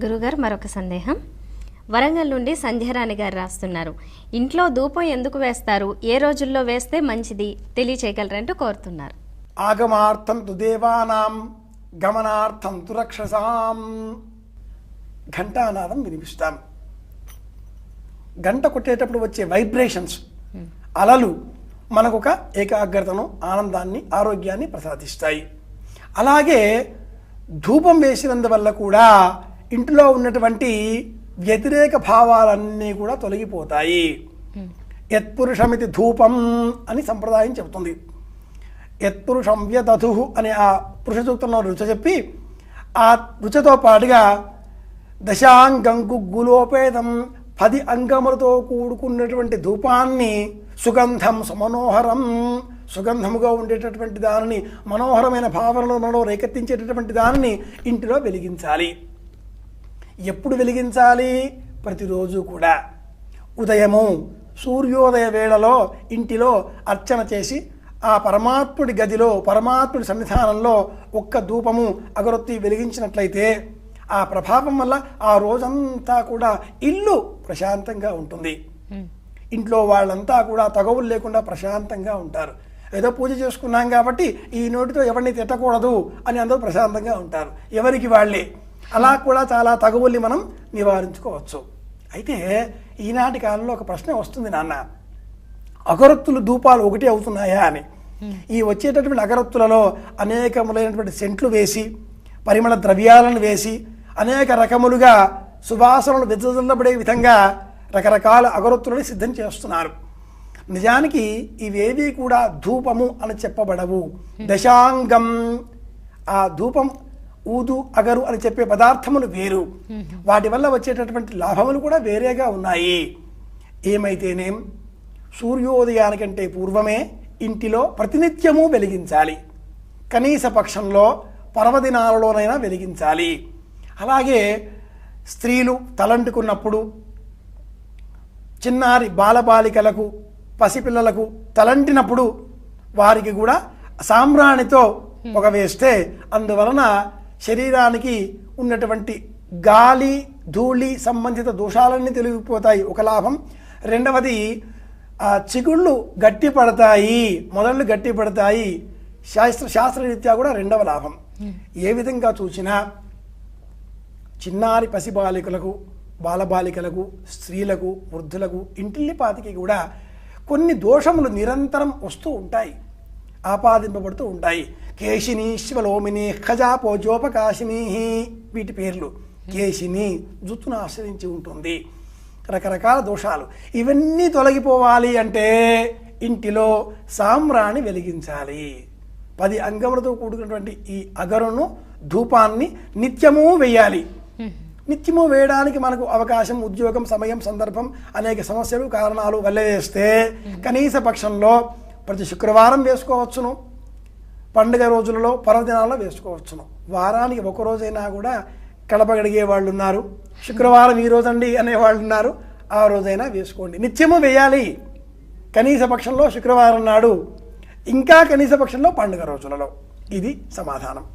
గురుగారు మరొక సందేహం. వరంగల్ నుండి సంధ్యారాణి గారు రాస్తున్నారు. ఇంట్లో ధూపం ఎందుకు వేస్తారు, ఏ రోజుల్లో వేస్తే మంచిది తెలియచేయగలరంటూ కోరుతున్నారు. ఆగమార్థం తు దేవానాం గమనార్థం తు రక్షసాం. ఘంటానాదం వినిపిస్తాం. గంట కొట్టేటప్పుడు వచ్చే వైబ్రేషన్స్, అలలు మనకు ఒక ఏకాగ్రతను, ఆనందాన్ని, ఆరోగ్యాన్ని ప్రసాదిస్తాయి. అలాగే ధూపం వేసినందువల్ల కూడా ఇంట్లో ఉన్నటువంటి వ్యతిరేక భావాలన్నీ కూడా తొలగిపోతాయి. యత్పురుషమితి ధూపం అని సంప్రదాయం చెబుతుంది. యత్పురుషం వ్యదధు అనే ఆ పురుష సూక్తంలో రుచ చెప్పి, ఆ రుచతో పాటుగా దశాంగం గుగ్గులోపేతం 10 అంగములతో కూడుకున్నటువంటి ధూపాన్ని సుగంధం సుమనోహరం, సుగంధముగా ఉండేటటువంటి దానిని, మనోహరమైన భావనలో మనలో రేకెత్తించేటటువంటి దానిని ఇంటిలో వెలిగించాలి. ఎప్పుడు వెలిగించాలి? ప్రతిరోజు కూడా. ఉదయము సూర్యోదయ వేళలో ఇంటిలో అర్చన చేసి ఆ పరమాత్ముడి గదిలో, పరమాత్ముడి సన్నిధానంలో ఒక్క ధూపము అగరొత్తి వెలిగించినట్లయితే ఆ ప్రభావం వల్ల ఆ రోజంతా కూడా ఇల్లు ప్రశాంతంగా ఉంటుంది. ఇంట్లో వాళ్ళంతా కూడా తగవులు లేకుండా ప్రశాంతంగా ఉంటారు. ఏదో పూజ చేసుకున్నాం కాబట్టి ఈ నోటితో ఎవరిని తిట్టకూడదు అని అందరూ ప్రశాంతంగా ఉంటారు, ఎవరికి వాళ్ళే. అలా కూడా చాలా తగవుల్ని మనం నివారించుకోవచ్చు. అయితే ఈనాటి కాలంలో ఒక ప్రశ్న వస్తుంది, నాన్న, అగరొత్తులు ధూపాలు ఒకటి అవుతున్నాయా అని. ఈ వచ్చేటటువంటి అగరొత్తులలో అనేకములైనటువంటి సెంట్లు వేసి, పరిమళ ద్రవ్యాలను వేసి, అనేక రకములుగా సువాసనలు వెదజల్లబడే విధంగా రకరకాల అగరొత్తులని సిద్ధం చేస్తున్నారు. నిజానికి ఇవేవి కూడా ధూపము అని చెప్పబడవు. దశాంగం, ఆ ధూపం, ఊదు, అగరు అని చెప్పే పదార్థములు వేరు. వాటి వల్ల వచ్చేటటువంటి లాభములు కూడా వేరేగా ఉన్నాయి. ఏమైతేనేం సూర్యోదయానికంటే పూర్వమే ఇంటిలో ప్రతినిత్యము వెలిగించాలి. కనీస పక్షంలో పర్వదినాలలోనైనా వెలిగించాలి. అలాగే స్త్రీలు తలంటుకున్నప్పుడు, చిన్నారి బాలబాలికలకు, పసిపిల్లలకు తలంటినప్పుడు వారికి కూడా సాంబ్రాణితో పొగ వేస్తే అందువలన శరీరానికి ఉన్నటువంటి గాలి, ధూళి సంబంధిత దోషాలన్నీ తొలగిపోతాయి, ఒక లాభం. రెండవది, ఆ చిగుళ్ళు గట్టి పడతాయి, మొదళ్ళు గట్టి పడతాయి, శాస్త్రరీత్యా కూడా రెండవ లాభం. ఏ విధంగా చూసినా చిన్నారి పసిబాలికలకు, బాలబాలికలకు, స్త్రీలకు, వృద్ధులకు, ఇంటిల్లిపాతికి కూడా కొన్ని దోషములు నిరంతరం వస్తూ ఉంటాయి, ఆపాదింపబడుతూ ఉంటాయి. కేశిని, శివలోమిని, ఖజాపోజోపకాశిని, వీటి పేర్లు. కేశిని జుత్తును ఆశ్రయించి ఉంటుంది, రకరకాల దోషాలు. ఇవన్నీ తొలగిపోవాలి అంటే ఇంటిలో సాంబ్రాణి వెలిగించాలి. 10 అంగములతో కూడుకున్నటువంటి ఈ అగరును, ధూపాన్ని నిత్యము వేయాలి. నిత్యము వేయడానికి మనకు అవకాశం, ఉద్యోగం, సమయం, సందర్భం, అనేక సమస్యలు, కారణాలు వల్ల వేస్తే కనీస పక్షంలో ప్రతి శుక్రవారం వేసుకోవచ్చును, పండుగ రోజులలో, పర్వదినాల్లో వేసుకోవచ్చును. వారానికి ఒక రోజైనా కూడా కడపగడిగే వాళ్ళు ఉన్నారు, శుక్రవారం ఈ రోజండి అనేవాళ్ళు ఉన్నారు, ఆ రోజైనా వేసుకోండి. నిత్యము వేయాలి. కనీస పక్షంలో శుక్రవారం నాడు, ఇంకా కనీస పక్షంలో పండుగ రోజులలో. ఇది సమాధానం.